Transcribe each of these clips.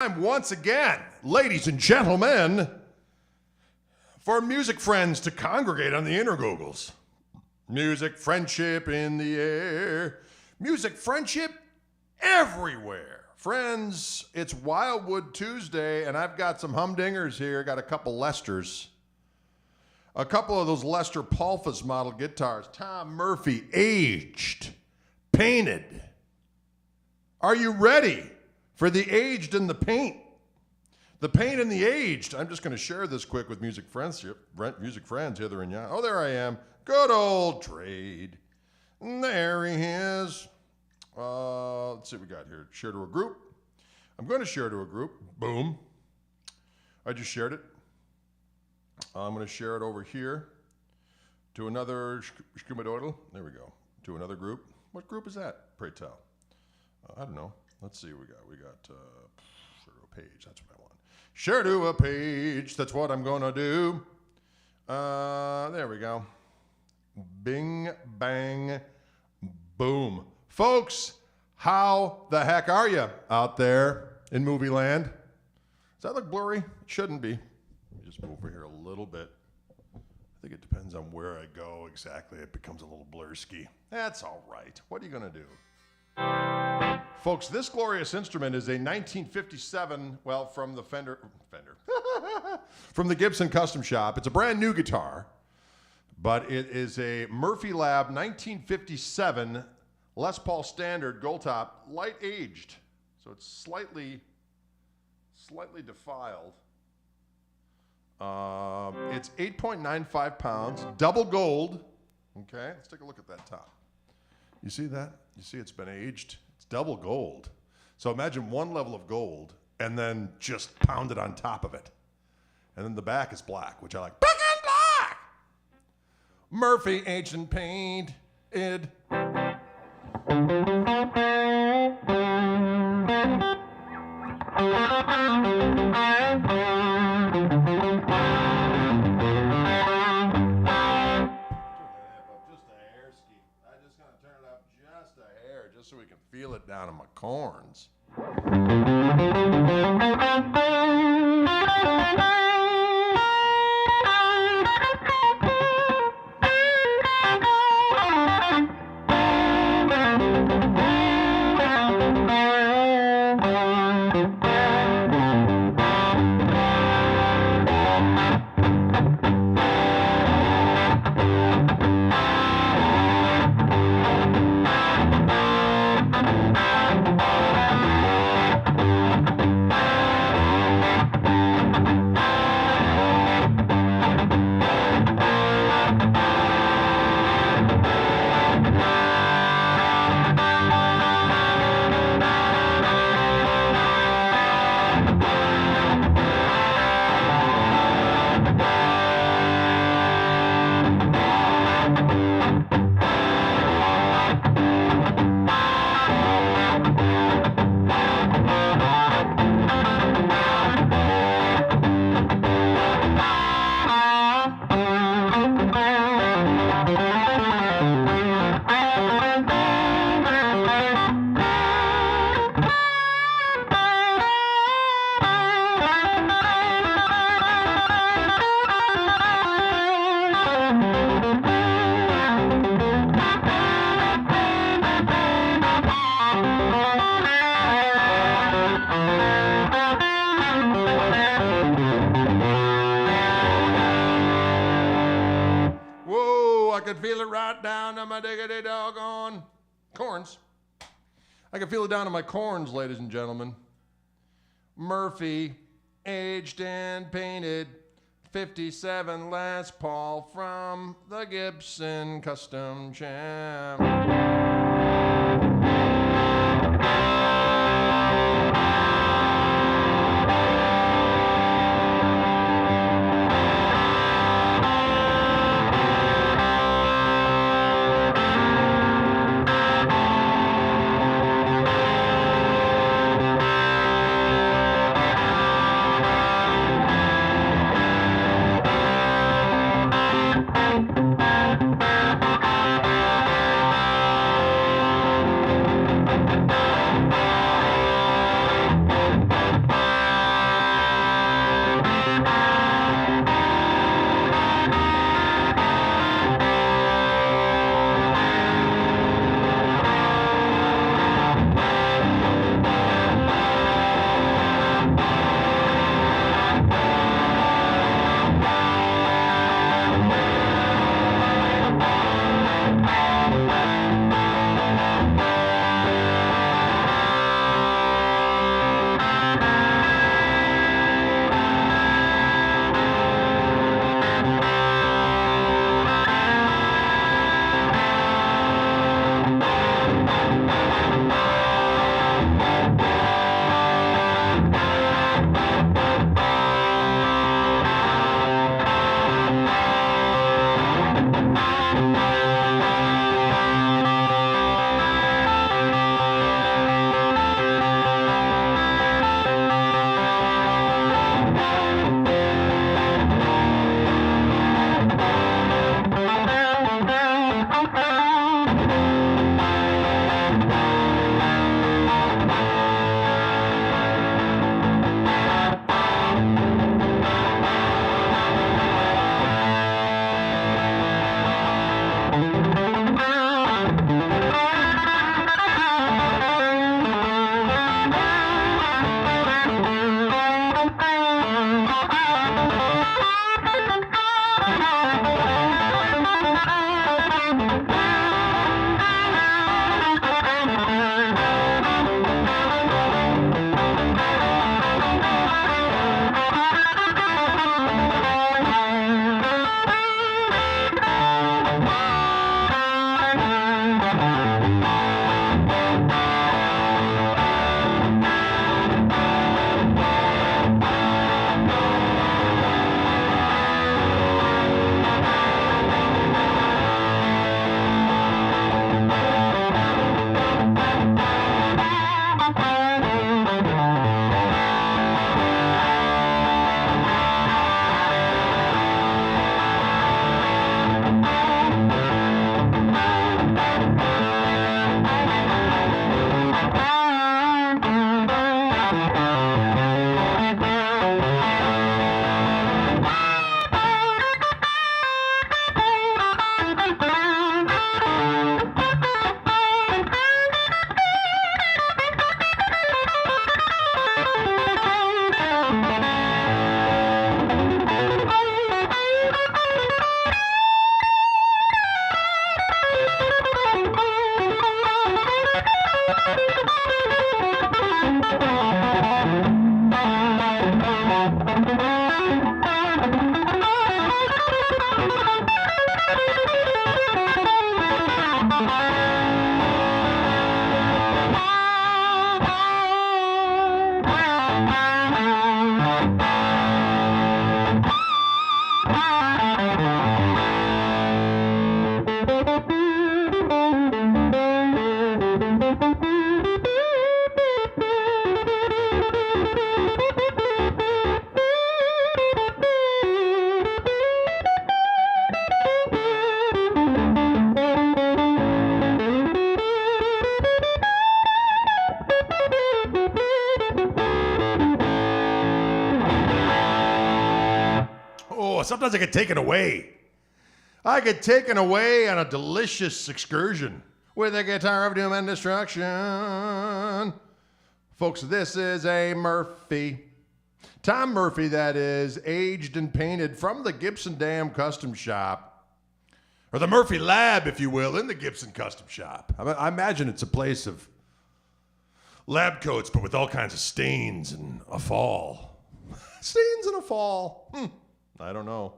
Time once again, ladies and gentlemen, for music friends to congregate on the intergoogles. Music friendship in the air. Music friendship everywhere. Friends, it's Wildwood Tuesday, and I've got some humdingers here. Got a couple Lesters. A couple of those Lester Palfas model guitars. Tom Murphy, aged, painted. Are you ready for the aged and the paint? The paint and the aged. I'm just going to share this quick with music friends hither and yon. Oh, there I am. Good old trade. And there he is. Let's see what we got here. Share to a group. I'm going to share to a group. Boom. I just shared it. I'm going to share it over here to another shkumadoodle. There we go. To another group. What group is that, pray tell? I don't know. Let's see what we got. We got share to a page. That's what I want. Share to a page. That's what I'm going to do. There we go. Bing, bang, boom. Folks, how the heck are you out there in movie land? Does that look blurry? It shouldn't be. Let me just move over here a little bit. I think it depends on where I go exactly. It becomes a little blurski. That's all right. What are you going to do? Folks, this glorious instrument is a 1957, well, from the Fender, from the Gibson Custom Shop. It's a brand new guitar, but it is a Murphy Lab 1957 Les Paul Standard Gold Top, light aged. So it's slightly defiled. It's 8.95 pounds, double gold. Okay, let's take a look at that top. You see that? You see it's been aged? It's double gold. So imagine one level of gold and then just pound it on top of it. And then the back is black, which I like. Black and black! Murphy, aged and painted. So we can feel it down in my corns. I could feel it right down to my diggity doggone corns. I can feel it down to my corns, ladies and gentlemen. Murphy, aged and painted, 57 Les Paul from the Gibson Custom Shop. Sometimes I get taken away. I get taken away on a delicious excursion with a guitar of doom and destruction. Folks, this is a Murphy. Tom Murphy, that is, aged and painted from the Gibson Dam Custom Shop. Or the Murphy Lab, if you will, in the Gibson Custom Shop. I imagine it's a place of lab coats, but with all kinds of stains and a fall. Stains and a fall. I don't know.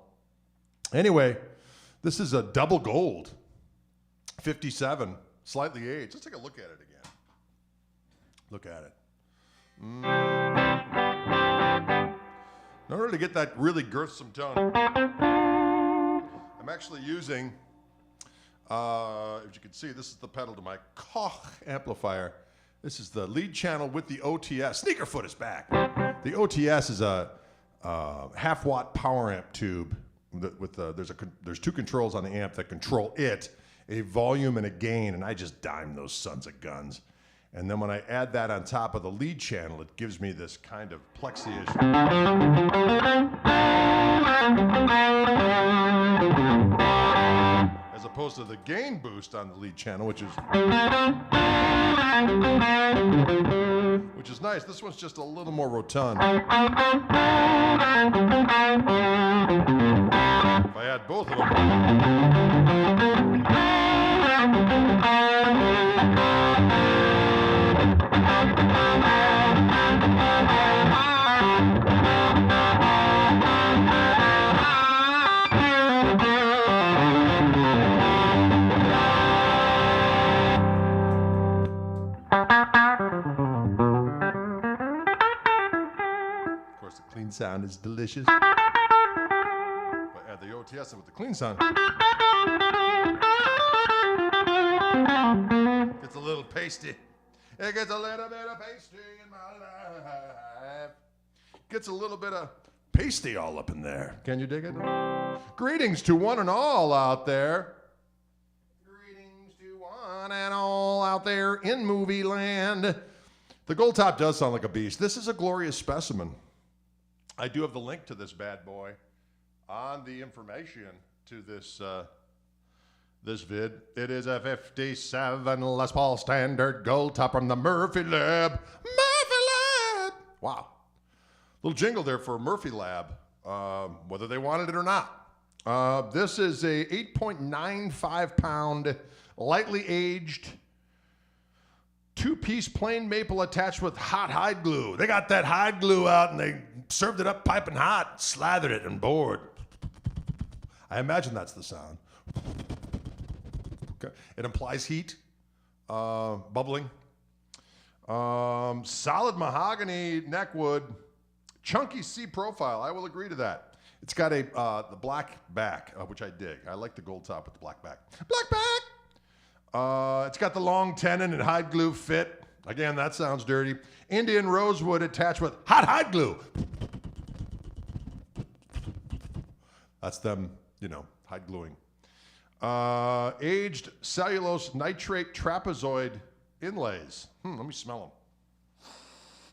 Anyway, this is a double gold. 57, slightly aged. Let's take a look at it again. Look at it. In order to get that really girthsome tone, I'm actually using, as you can see, this is the pedal to my Koch amplifier. This is the lead channel with the OTS. Sneakerfoot is back. The OTS is a half-watt power amp tube. There's two controls on the amp that control it, a volume and a gain, and I just dime those sons of guns. And then when I add that on top of the lead channel, it gives me this kind of plexi-ish. As opposed to the gain boost on the lead channel, which is nice. This one's just a little more rotund. If I add both of them. Sound is delicious. But add the OTS with the clean sound. Gets a little pasty. It gets a little bit of pasty in my life. Gets a little bit of pasty all up in there. Can you dig it? Greetings to one and all out there. Greetings to one and all out there in movie land. The Gold Top does sound like a beast. This is a glorious specimen. I do have the link to this bad boy on the information to this this vid. It is a 57 Les Paul Standard Gold Top from the Murphy Lab. Murphy Lab! Wow. Little jingle there for Murphy Lab, whether they wanted it or not. This is a 8.95 pound, lightly aged, two-piece plain maple attached with hot hide glue. They got that hide glue out and they served it up piping hot, slathered it and bored. I imagine that's the sound. Okay. It implies heat, bubbling. Solid mahogany neckwood, chunky C profile. I will agree to that. It's got a the black back, which I dig. I like the gold top with the black back. Black back! It's got the long tenon and hide glue fit. Again, that sounds dirty. Indian rosewood attached with hot hide glue. That's them, hide gluing. Aged cellulose nitrate trapezoid inlays. Let me smell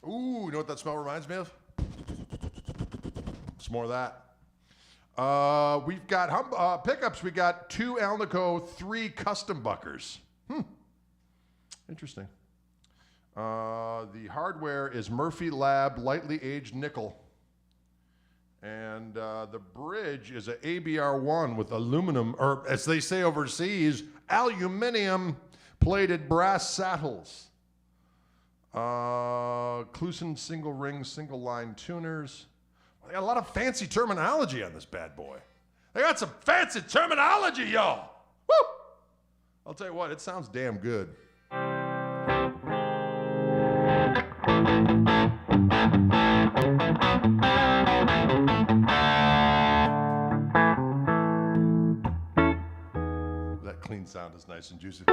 them. Ooh, you know what that smell reminds me of? Some more of that. We've got pickups. We got two Alnico 3 custom buckers. Interesting. The hardware is Murphy Lab lightly aged nickel. And the bridge is an ABR1 with aluminum, or as they say overseas, aluminium plated brass saddles. Kluson single ring, single line tuners. They got a lot of fancy terminology on this bad boy. They got some fancy terminology, y'all. Woo! I'll tell you what, it sounds damn good. That clean sound is nice and juicy.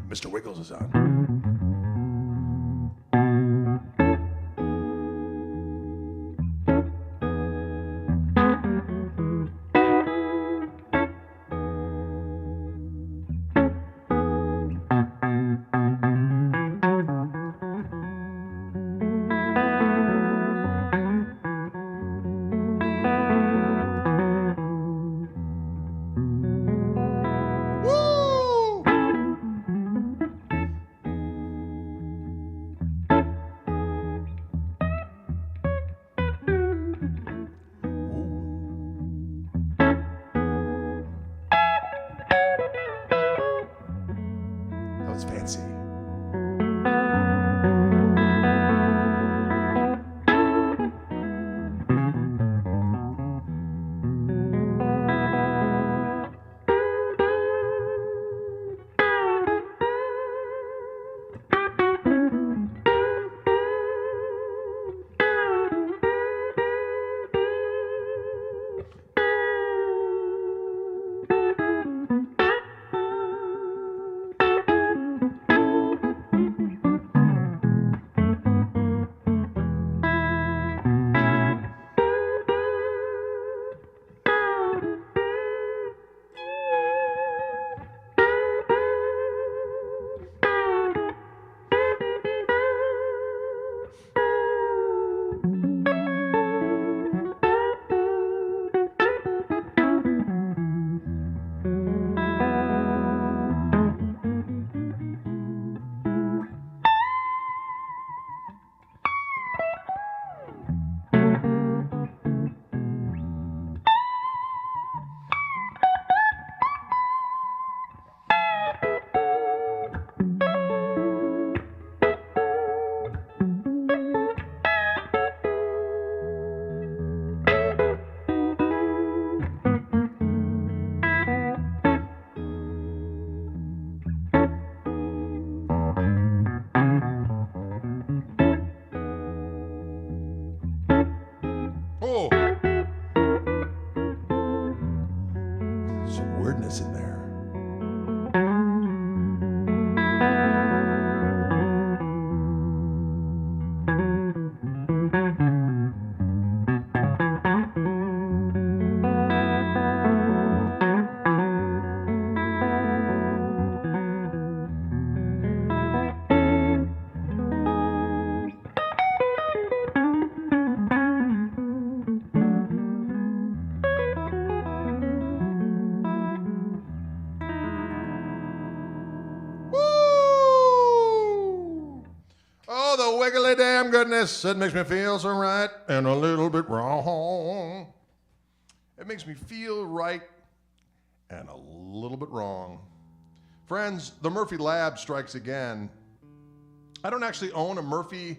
Mr. Wiggles is on. Fancy. Weirdness in there. Wiggly damn goodness, it makes me feel so right and a little bit wrong. It makes me feel right and a little bit wrong. Friends, the Murphy Lab strikes again. I don't actually own a Murphy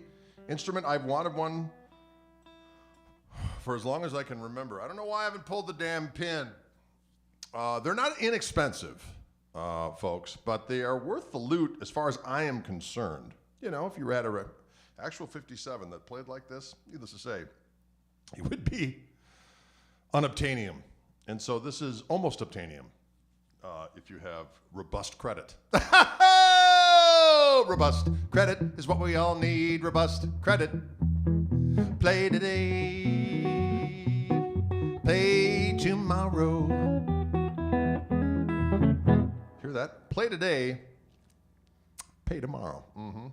instrument. I've wanted one for as long as I can remember. I don't know why I haven't pulled the damn pin. They're not inexpensive, folks, but they are worth the loot as far as I am concerned. You know, if you had a actual 57 that played like this, needless to say, it would be unobtainium. And so this is almost obtainium if you have robust credit. Robust credit is what we all need. Robust credit. Play today, play tomorrow. Hear that? Play today, pay tomorrow. Mm-hmm.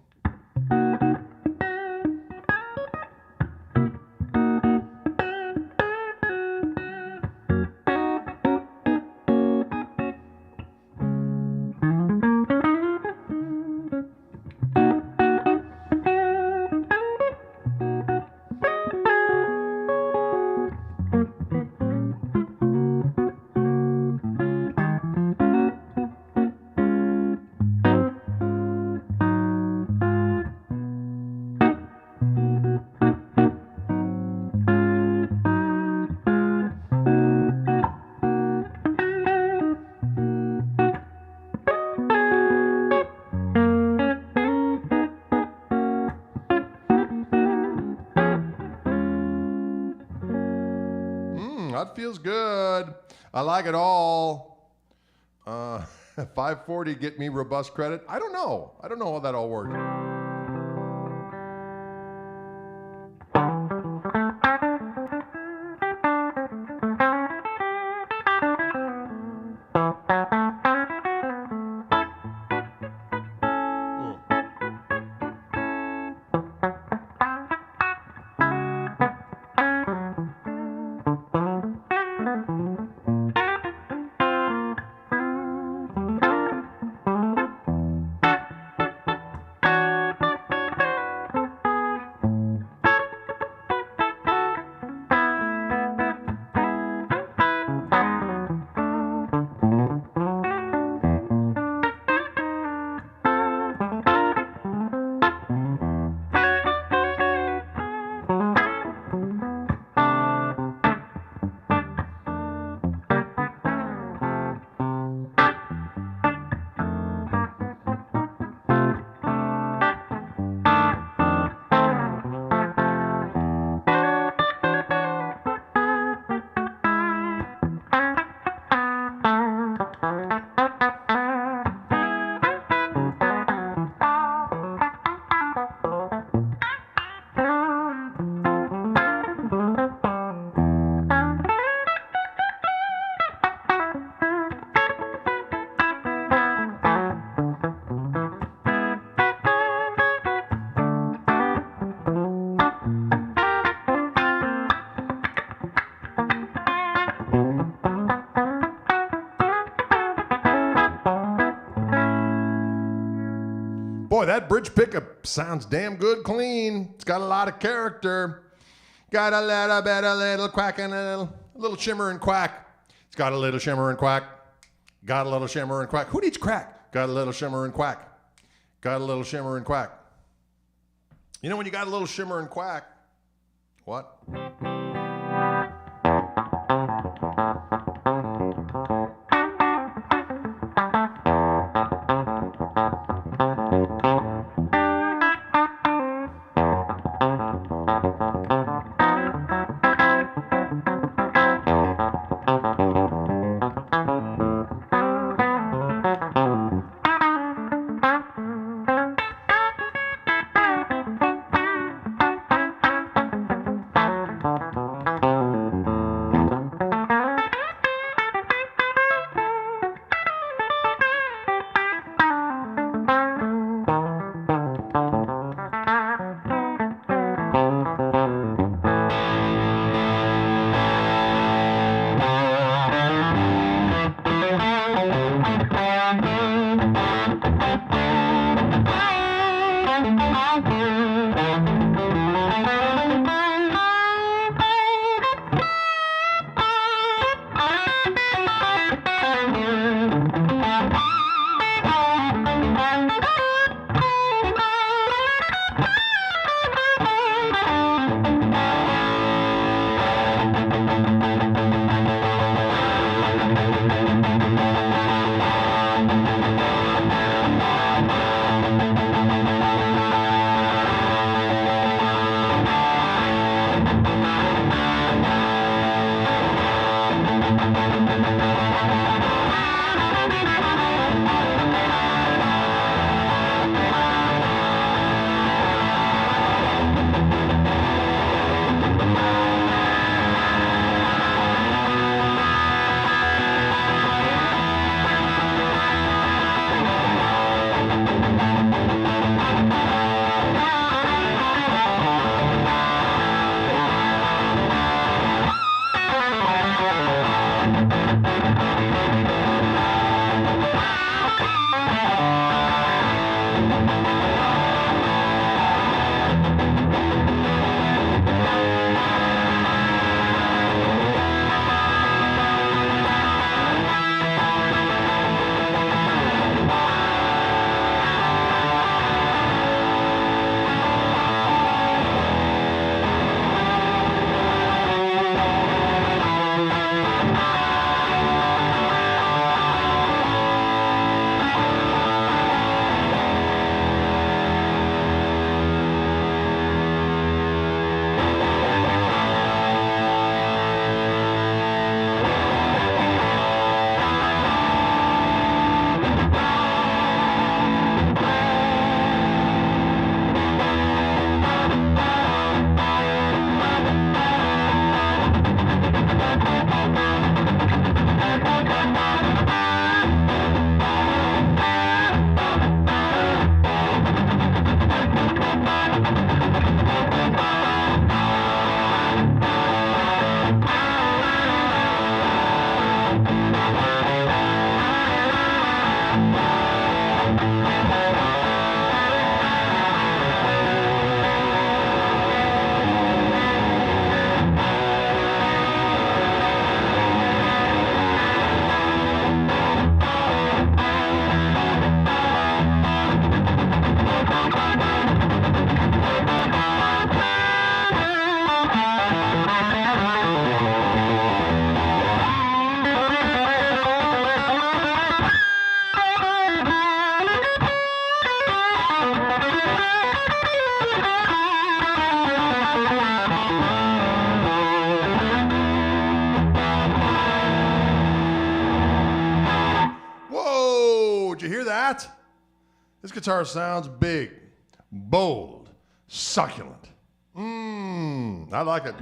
feels good. I like it all. 540 get me robust credit. I don't know how that all works. Boy, that bridge pickup sounds damn good clean. It's got a lot of character. Got a little bit, a little quack, and a little shimmer and quack. It's got a little shimmer and quack. Got a little shimmer and quack. Who needs crack? Got a little shimmer and quack. Got a little shimmer and quack. You know when you got a little shimmer and quack? What? that? This guitar sounds big, bold, succulent. I like it.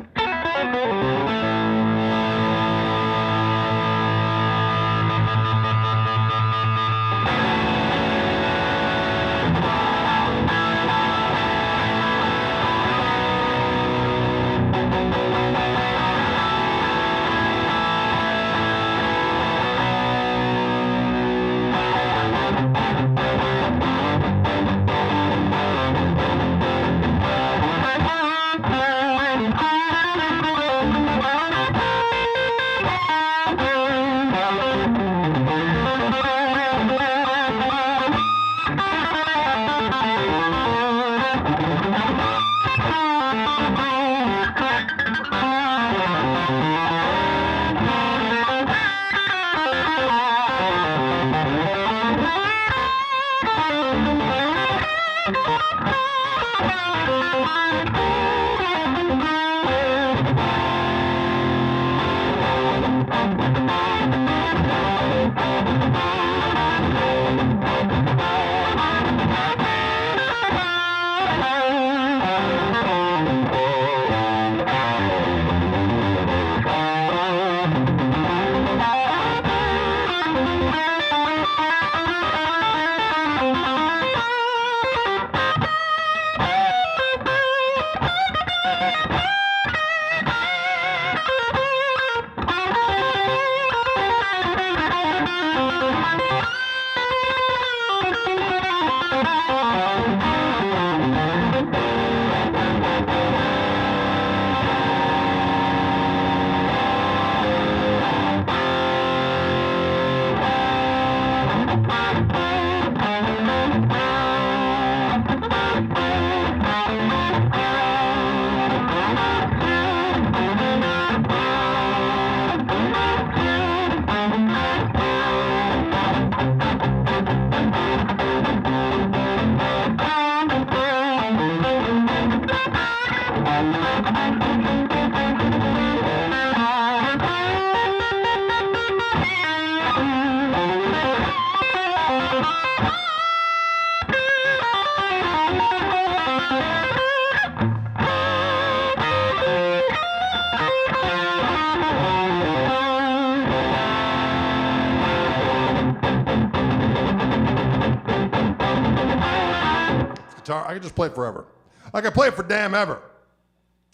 I could just play it forever. I could play it for damn ever.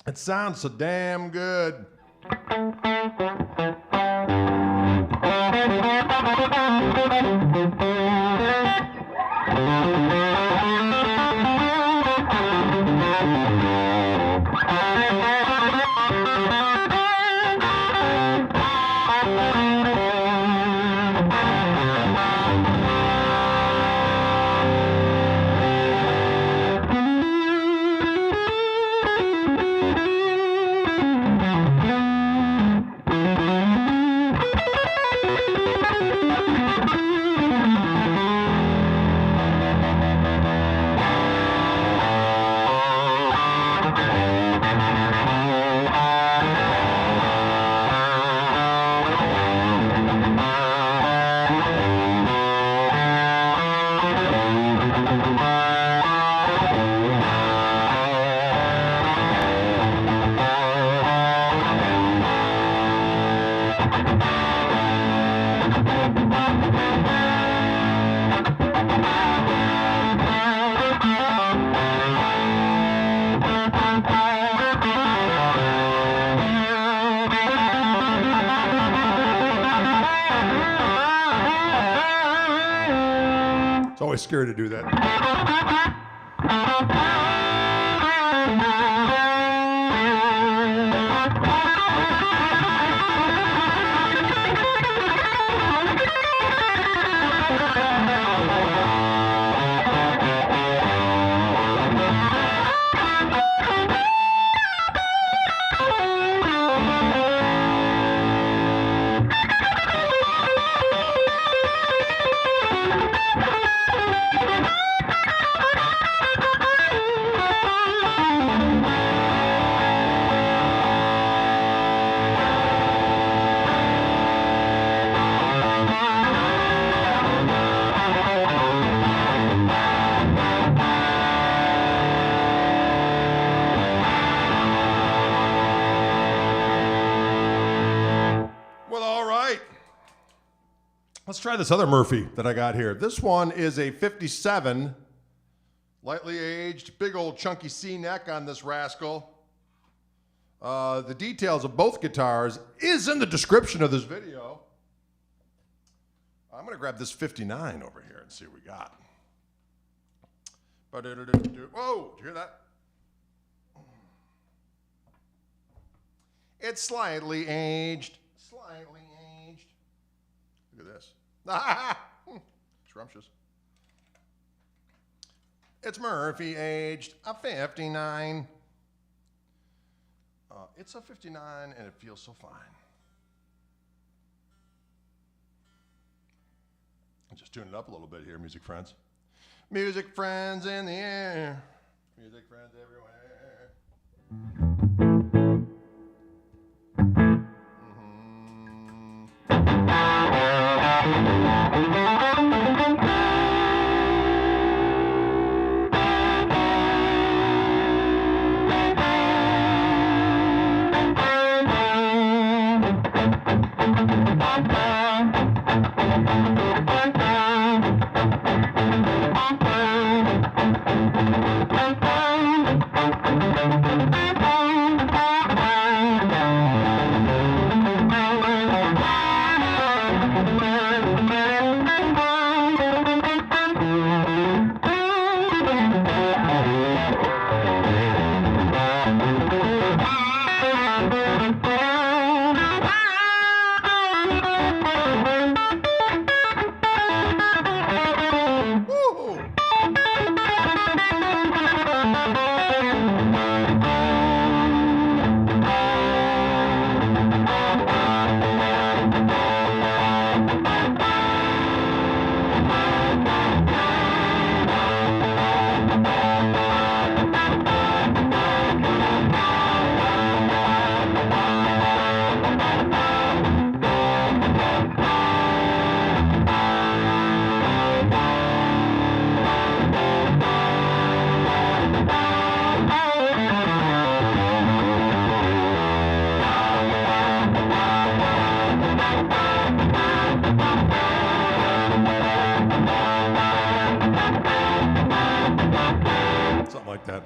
It sounds so damn good. It's always scary to do that. Let's try this other Murphy that I got here. This one is a 57, lightly aged, big old chunky C neck on this rascal. The details of both guitars is in the description of this video. I'm going to grab this 59 over here and see what we got. Whoa, did you hear that? It's slightly aged. Slightly aged. Look at this. Scrumptious. It's Murphy aged, a 59. It's a 59 and it feels so fine. I'll just tune it up a little bit here, music friends. Music friends in the air. Music friends everywhere.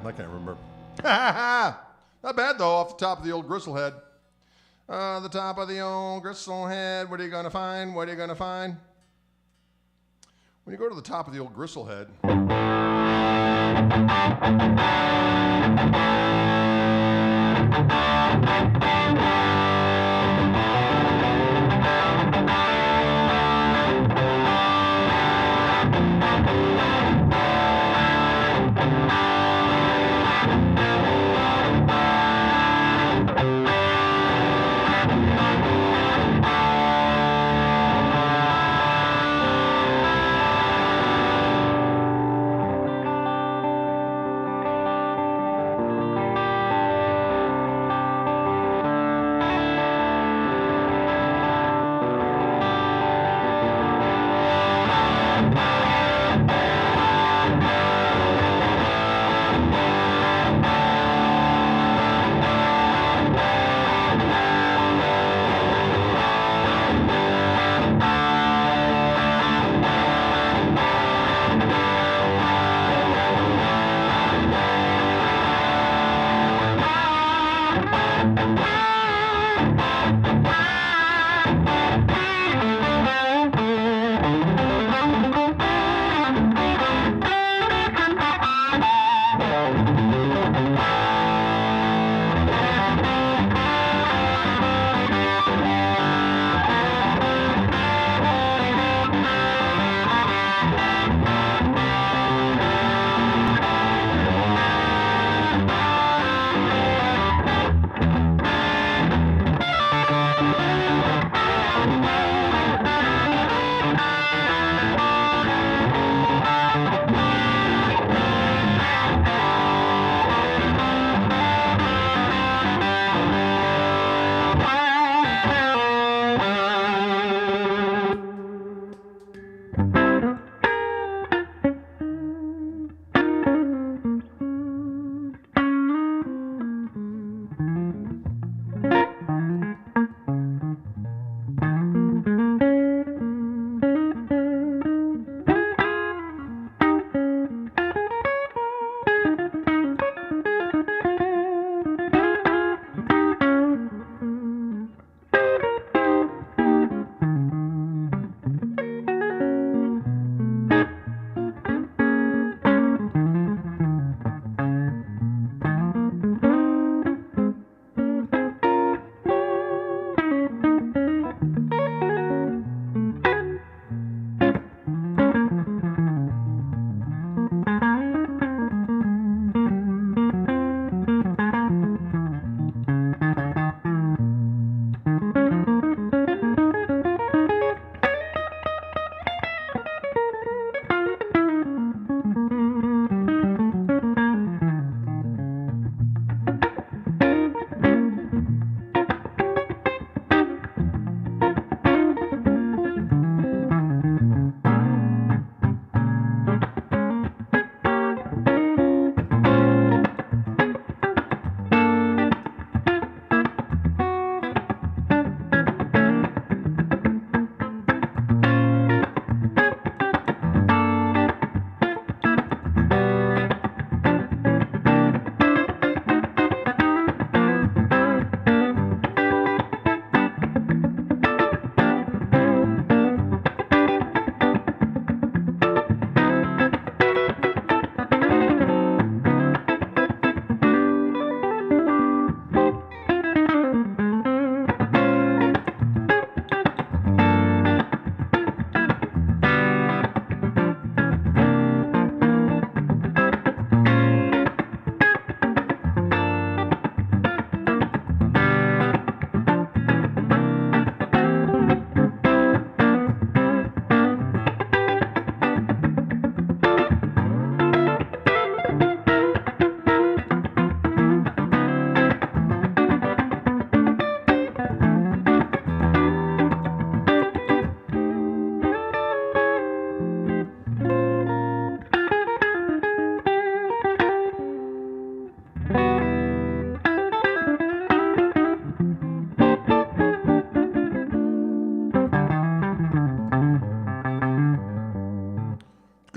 I can't remember. Not bad, though, off the top of the old gristle head. The top of the old gristle head. What are you going to find? What are you going to find? When you go to the top of the old gristle head.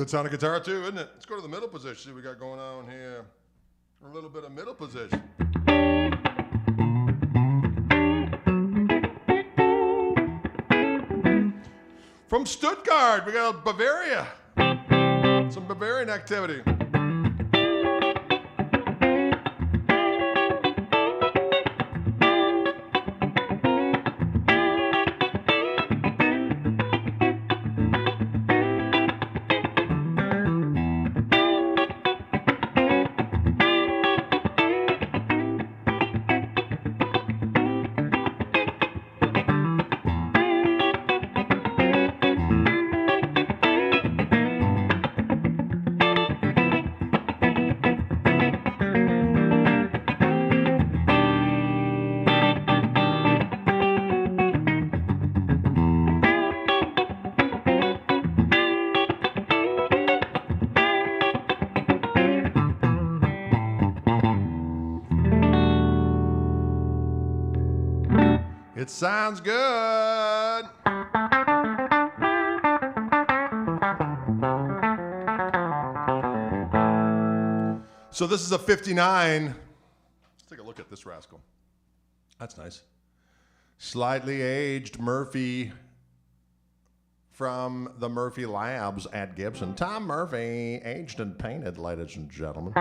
Good sound of guitar too, isn't it? Let's go to the middle position. See what we got going on here. A little bit of middle position. From Stuttgart, we got Bavaria. Some Bavarian activity. It sounds good. So this is a 59. Let's take a look at this rascal. That's nice. Slightly aged Murphy from the Murphy Labs at Gibson. Tom Murphy, aged and painted, ladies and gentlemen.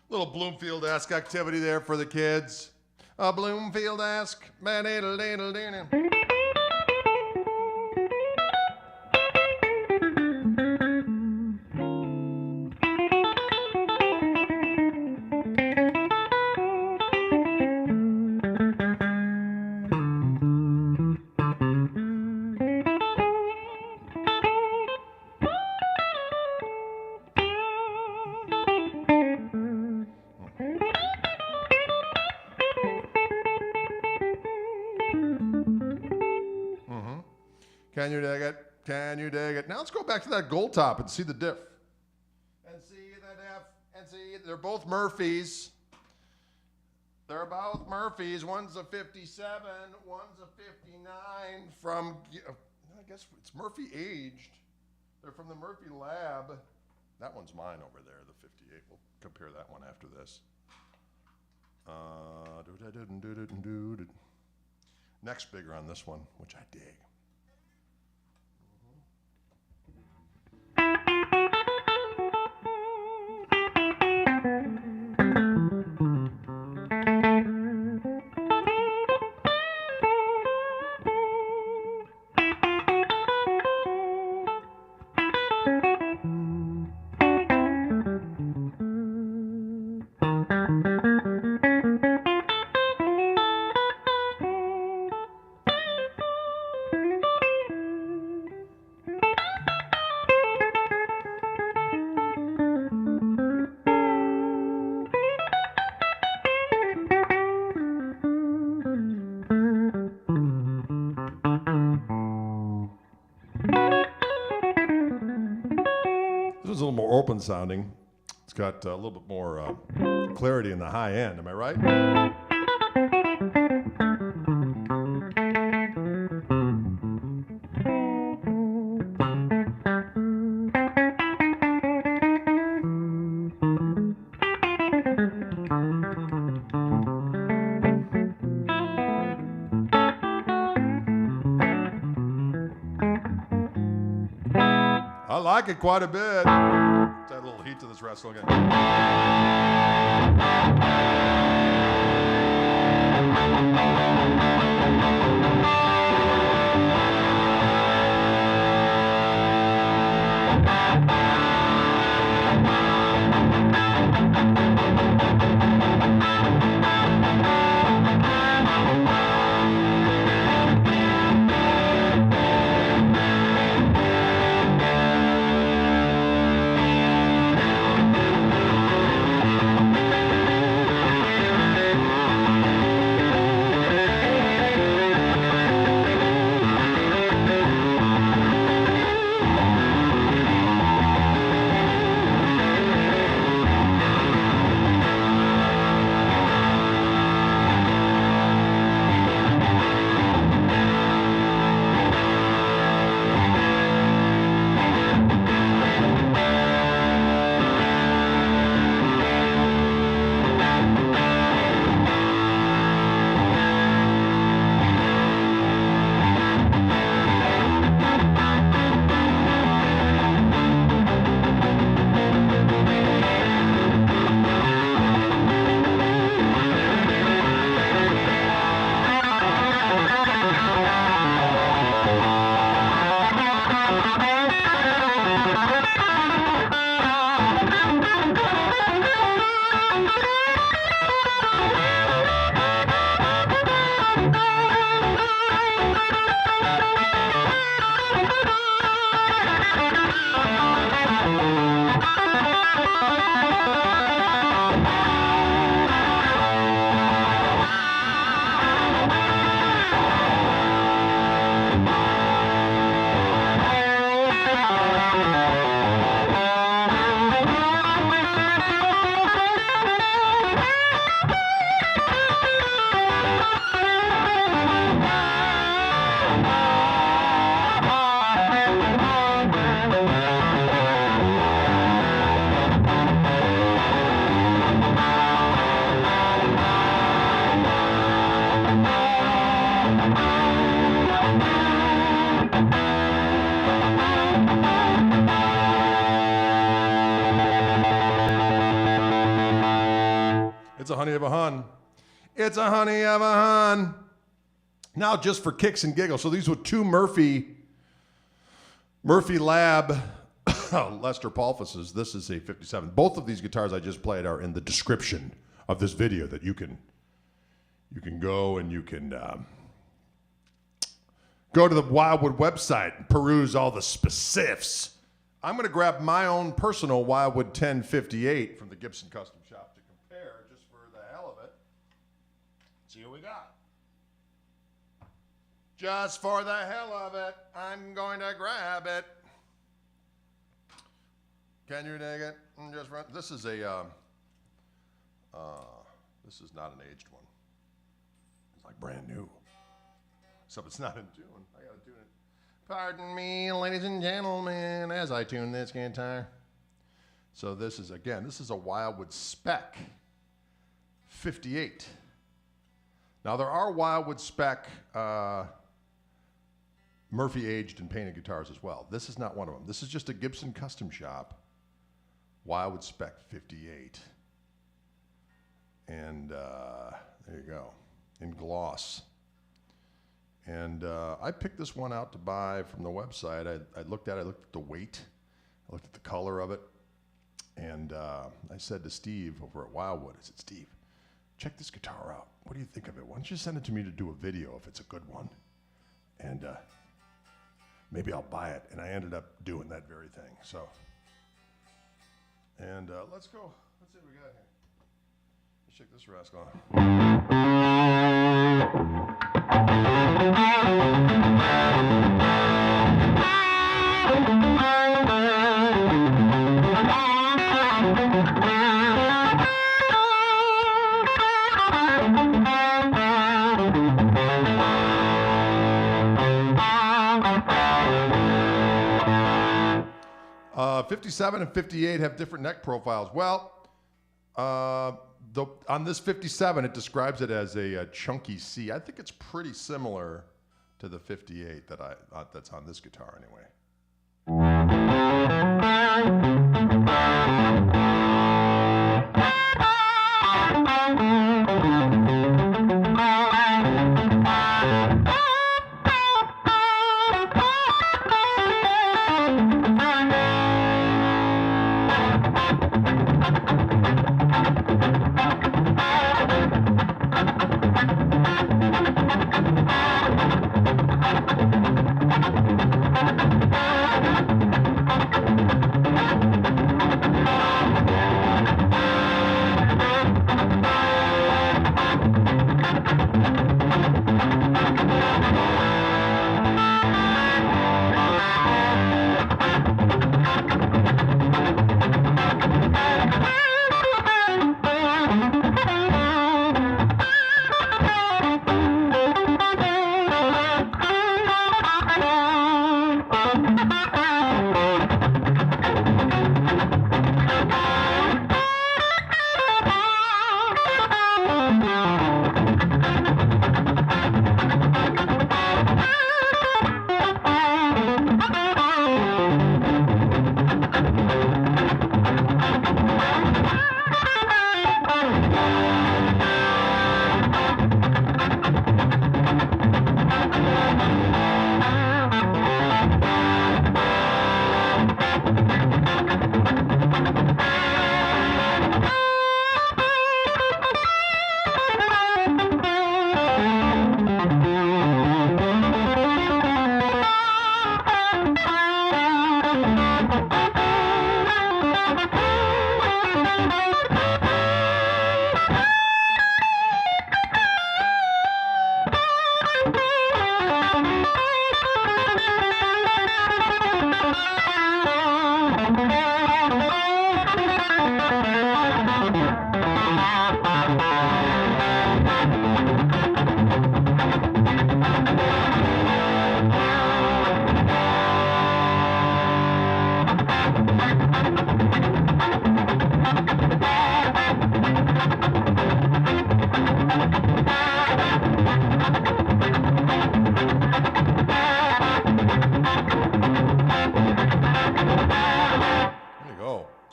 Little Bloomfield-esque activity there for the kids. Bloomfield-esque. Can you dig it? Can you dig it? Now let's go back to that gold top and see the diff. And see the diff. And see, they're both Murphys. They're both Murphys. One's a 57, one's a 59 from, I guess it's Murphy aged. They're from the Murphy Lab. That one's mine over there, the 58. We'll compare that one after this. Next bigger on this one, which I dig. open sounding. It's got a little bit more clarity in the high end. Am I right? I like it quite a bit. Let's add a little heat to this wrestle again. It's a honey of a hun. It's a honey of a hun. Now, just for kicks and giggles. So these were two Murphy Lab Lester Paulfuses. This is a 57. Both of these guitars I just played are in the description of this video that you can go and you can go to the Wildwood website and peruse all the specifics. I'm going to grab my own personal Wildwood 1058 from the Gibson Custom Shop to compare just for the hell of it. See what we got. Just for the hell of it, I'm going to grab it. Can you dig it? Just run. This is a this is not an aged one. It's like brand new. Except it's not in tune. I gotta tune it. Pardon me, ladies and gentlemen, as I tune this guitar. So this is, again, this is a Wildwood Spec 58. Now there are Wildwood Spec Murphy aged and painted guitars as well. This is not one of them. This is just a Gibson Custom Shop Wildwood Spec 58. And there you go, in gloss. And I picked this one out to buy from the website. I looked at it, I looked at the weight, I looked at the color of it, and I said to Steve over at Wildwood, I said, Steve, check this guitar out. What do you think of it? Why don't you send it to me to do a video if it's a good one? And maybe I'll buy it. And I ended up doing that very thing. So, and let's go. Let's see what we got here. Let's check this rascal out. 57 and 58 have different neck profiles. Well, on this 57, it describes it as a chunky C. I think it's pretty similar to the 58 that's on this guitar anyway.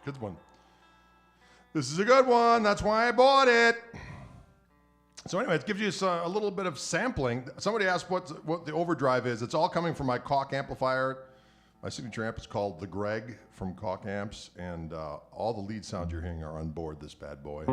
Good one. This is a good one. That's why I bought it. So anyway, it gives you a little bit of sampling. Somebody asked what the overdrive is. It's all coming from my Koch amplifier. My signature amp is called the Greg from Koch amps, and all the lead sounds you're hearing are on board this bad boy.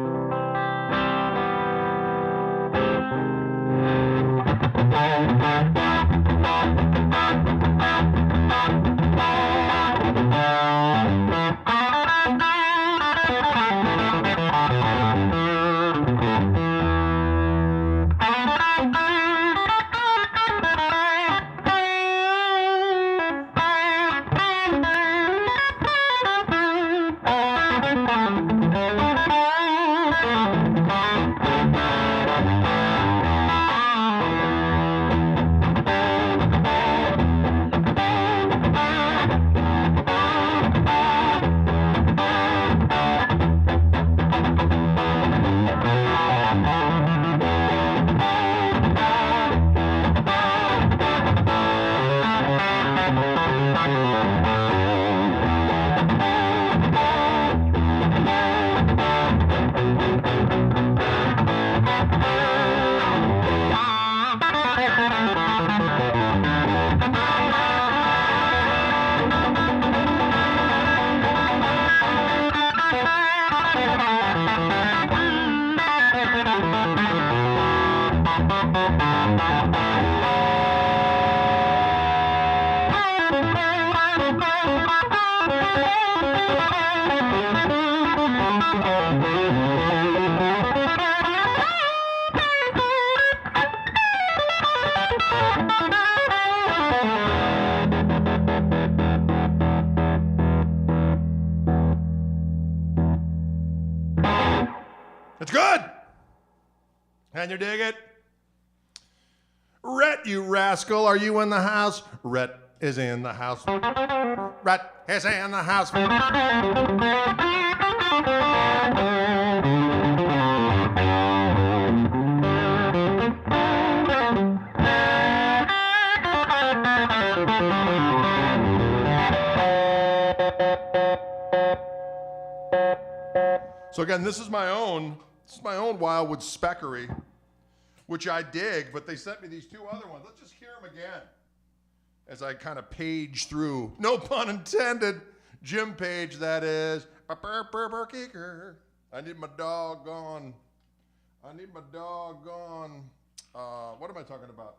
It's good. Can you dig it? Rhett, you rascal, are you in the house? Rhett, is in the house. Rat is in the house. So again, this is my own Wildwood Speckery, which I dig, but they sent me these two other ones. Let's just hear them again as I kind of page through, no pun intended, Jim Page, that is. I need my doggone, what am I talking about?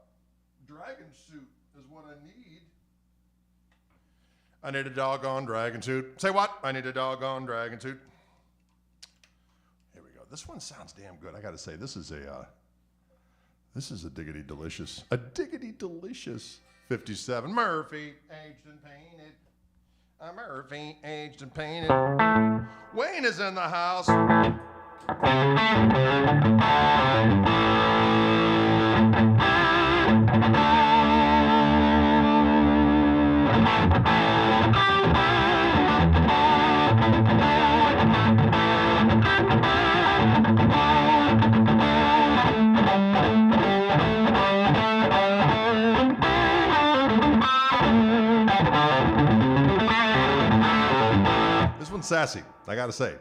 Dragon suit is what I need. I need a doggone dragon suit. Say what? I need a doggone dragon suit. Here we go. This one sounds damn good. I got to say, this is a diggity delicious 57. Murphy, aged and painted. Murphy, aged and painted. Wayne is in the house. Sassy, I gotta say.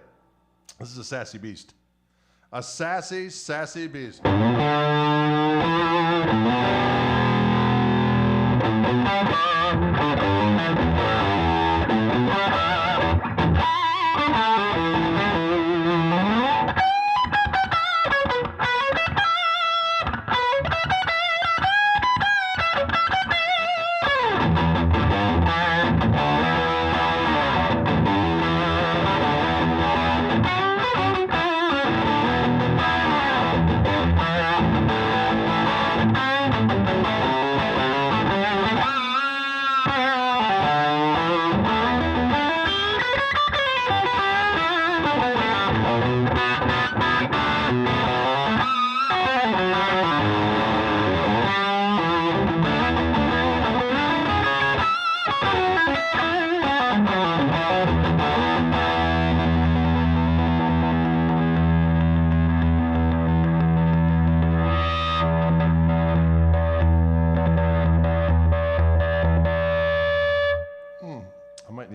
This is a sassy beast. A sassy, sassy beast.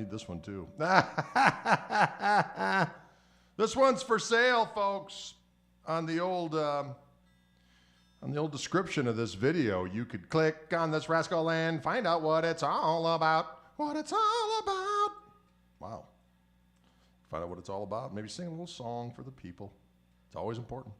This one too. This one's for sale, folks. On the old description of this video, you could click on this rascal and find out what it's all about. What it's all about. Wow. Find out what it's all about. Maybe sing a little song for the people. It's always important.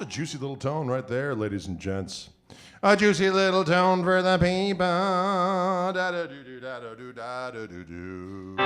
Juicy little tone right there, ladies and gents. A juicy little tone for the people. Da-da-doo-doo, da-da-doo, da-da-doo-doo.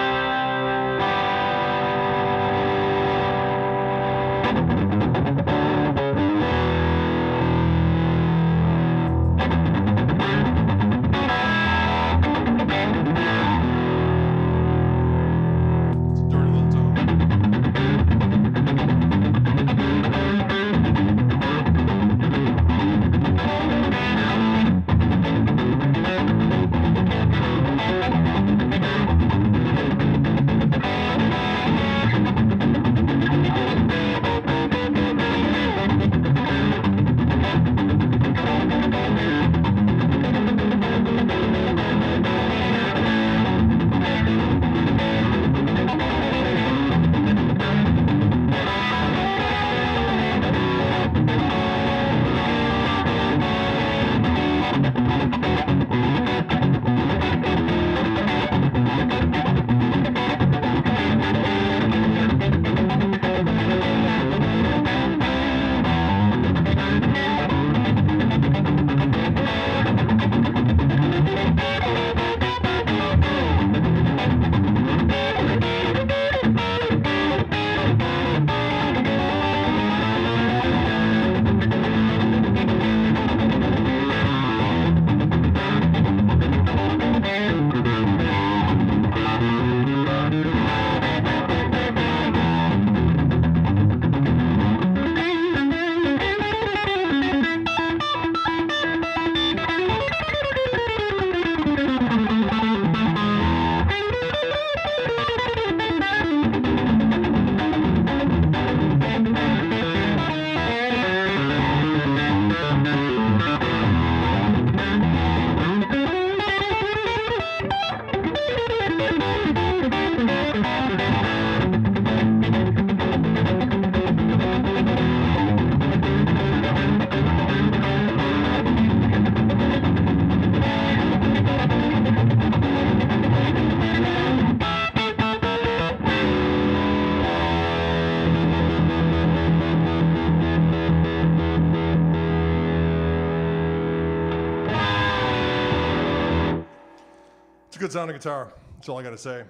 Good sounding guitar. That's all I got to say.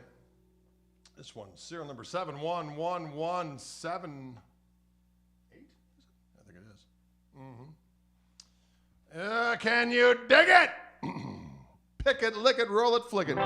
This one, serial number 71178. I think it is. Can you dig it? Pick it, lick it, roll it, flick it.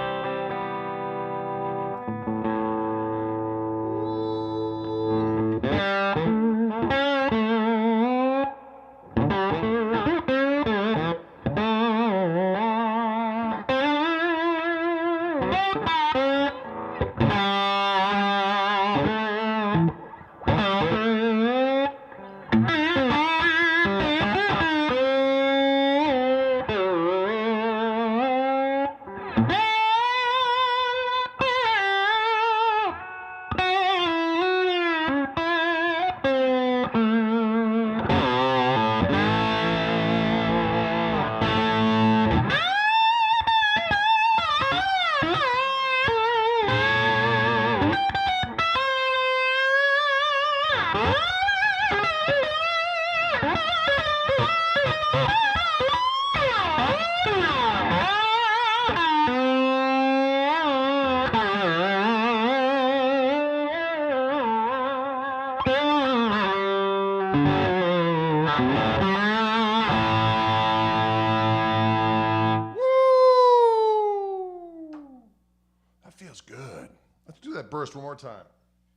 Feels good. Let's do that burst one more time.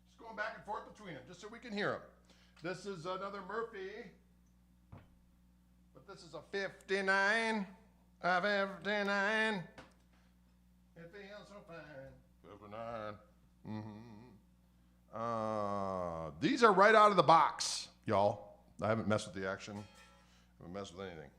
Just going back and forth between them, just so we can hear them. This is another Murphy, but this is a 59. A 59. It feels so fine. 59. These are right out of the box, y'all. I haven't messed with the action. I haven't messed with anything.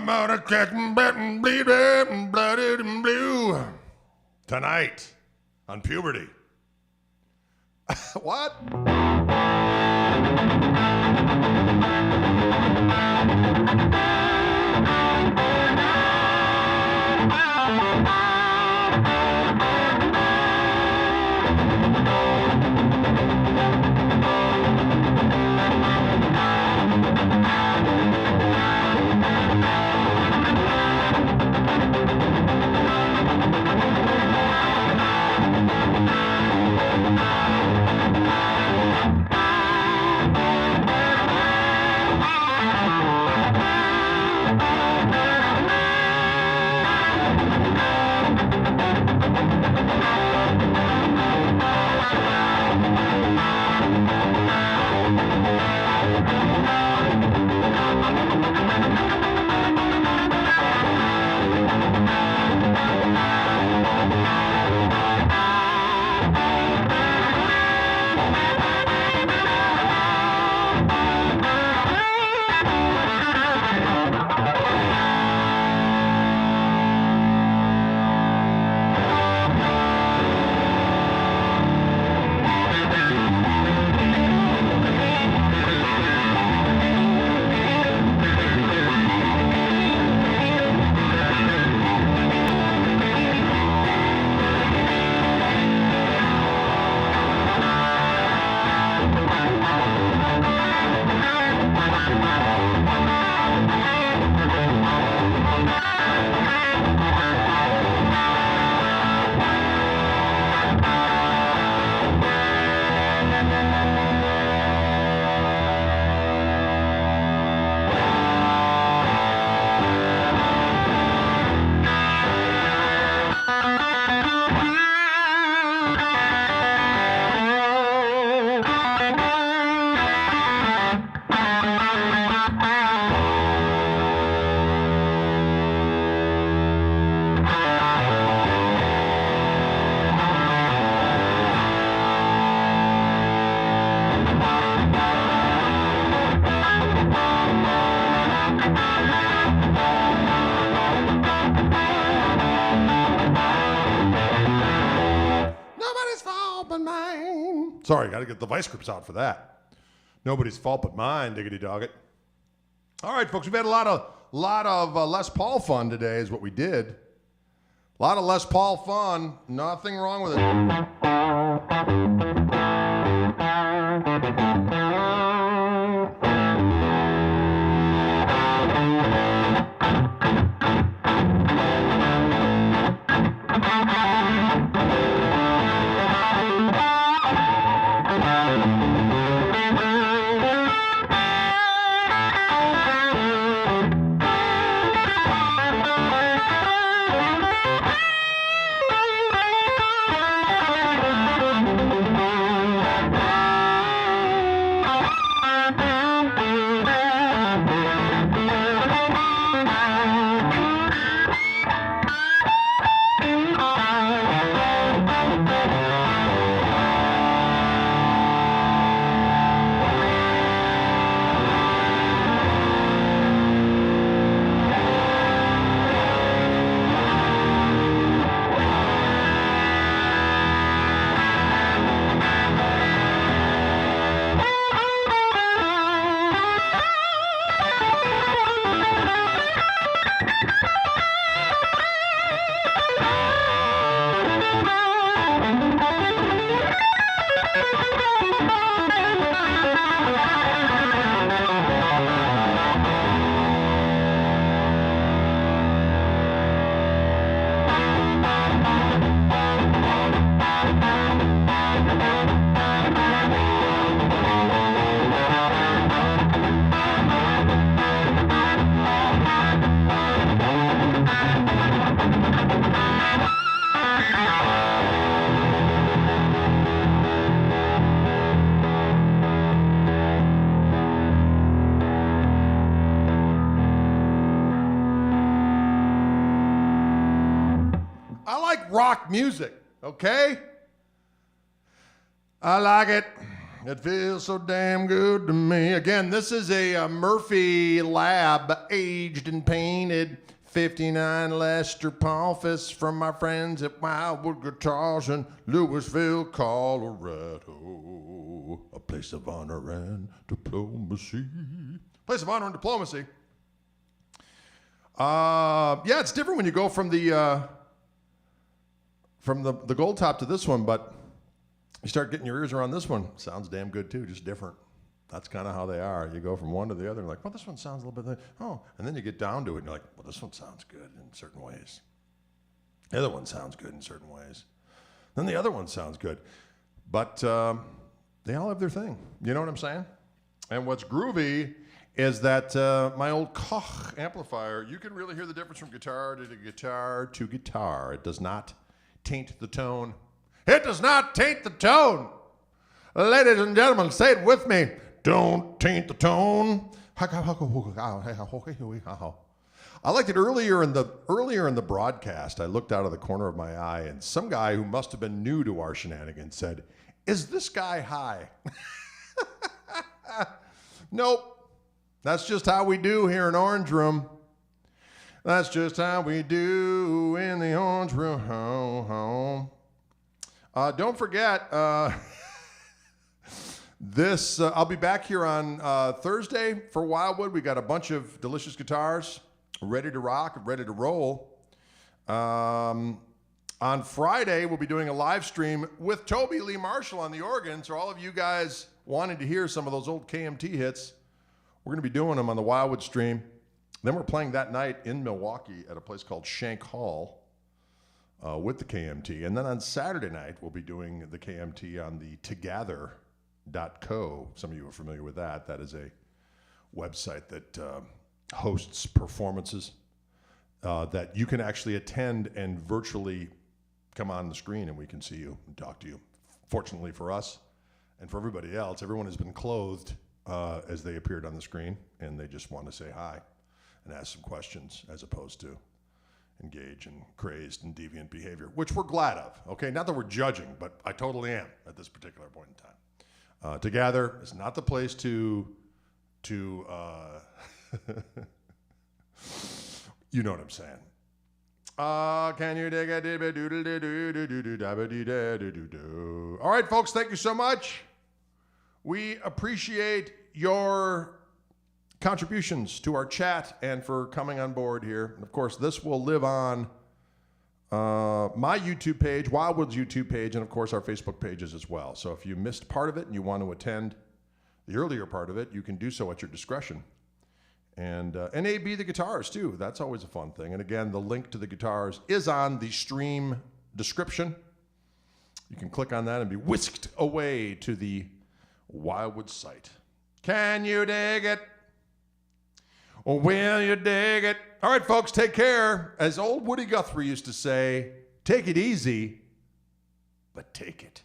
I'm out of cotton, button, bleeding, and blooded and blue. Tonight on Puberty. What? Sorry, got to get the vice grips out for that. Nobody's fault but mine, diggity dog it. All right, folks, we've had a lot of Les Paul fun today is what we did. A lot of Les Paul fun. Nothing wrong with it. Rock music, okay? I like it. It feels so damn good to me. Again, this is a Murphy Lab, aged and painted 59 Lester Palfus from my friends at Wildwood Guitars in Louisville, Colorado. A place of honor and diplomacy. Place of honor and diplomacy. Yeah, it's different when you go from the gold top to this one, but you start getting your ears around this one. Sounds damn good too, just different. That's kind of how they are. You go from one to the other, like, well, this one sounds a little bit, oh, and then you get down to it, and you're like, well, this one sounds good in certain ways. The other one sounds good in certain ways. Then the other one sounds good. But they all have their thing. You know what I'm saying? And what's groovy is that my old Koch amplifier, you can really hear the difference from guitar to guitar to guitar. It does not taint the tone. It does not taint the tone. Ladies and gentlemen, say it with me. Don't taint the tone. I liked it earlier in the broadcast. I looked out of the corner of my eye, and some guy who must have been new to our shenanigans said, "Is this guy high?" Nope. That's just how we do here in Orange Room. That's just how we do in the Orange Room. Don't forget, I'll be back here on Thursday for Wildwood. We got a bunch of delicious guitars ready to rock, ready to roll. On Friday, we'll be doing a live stream with Toby Lee Marshall on the organ. So all of you guys wanting to hear some of those old KMT hits, we're going to be doing them on the Wildwood stream. Then we're playing that night in Milwaukee at a place called Shank Hall with the KMT. And then on Saturday night, we'll be doing the KMT on the Together.co. Some of you are familiar with that. That is a website that hosts performances that you can actually attend and virtually come on the screen and we can see you and talk to you. Fortunately for us and for everybody else, everyone has been clothed as they appeared on the screen, and they just want to say hi and ask some questions as opposed to engage in crazed and deviant behavior, which we're glad of. Okay, not that we're judging, but I totally am at this particular point in time. Together is not the place to you know what I'm saying. Can you dig it? All right, folks, thank you so much. We appreciate your contributions to our chat and for coming on board here. And of course, this will live on my YouTube page, Wildwood's YouTube page, and of course our Facebook pages as well. So if you missed part of it and you want to attend the earlier part of it, you can do so at your discretion. And NAB the guitars too. That's always a fun thing. And again, the link to the guitars is on the stream description. You can click on that and be whisked away to the Wildwood site. Can you dig it? Or will you dig it? All right, folks, take care. As old Woody Guthrie used to say, take it easy, but take it.